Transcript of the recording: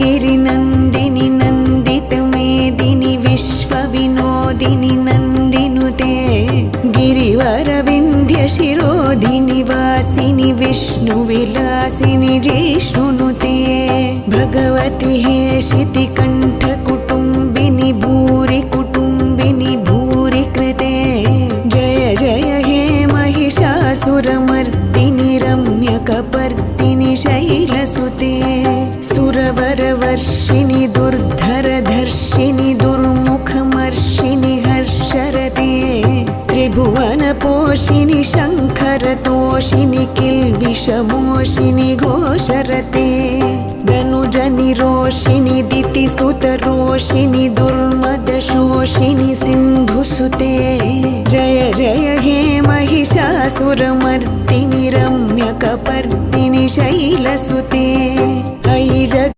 गिरिनन्दिनि नन्दितमेदिनि विश्वविनोदिनि नन्दिनुते गिरिवरविन्ध्यशिरोधिनि वासिनि विष्णुविलासिनि जिष्णुनुते भगवति हेशितिकण्ठकुटुम्बिनि भूरि कुटुम्बिनि भूरि कृते जय जय हे महिषासुरमर्दिनि रम्यकपर्दिनि शैलसुते सुरवरवर्षिणि दुर्धरधर्षिणि दुर्मुखमर्षिणि हर्षरते त्रिभुवनपोषिणि शङ्खरतोषिणि किल्बिषमोषिणि घोषरते धनुजनिरोषिणि दितिसुतरोषिणि दुर्मदशोषिणि सिन्धुसुते जय जय हे महिषासुरमर्दिनि रम्यकपर्दिनि शैलसुते ऐ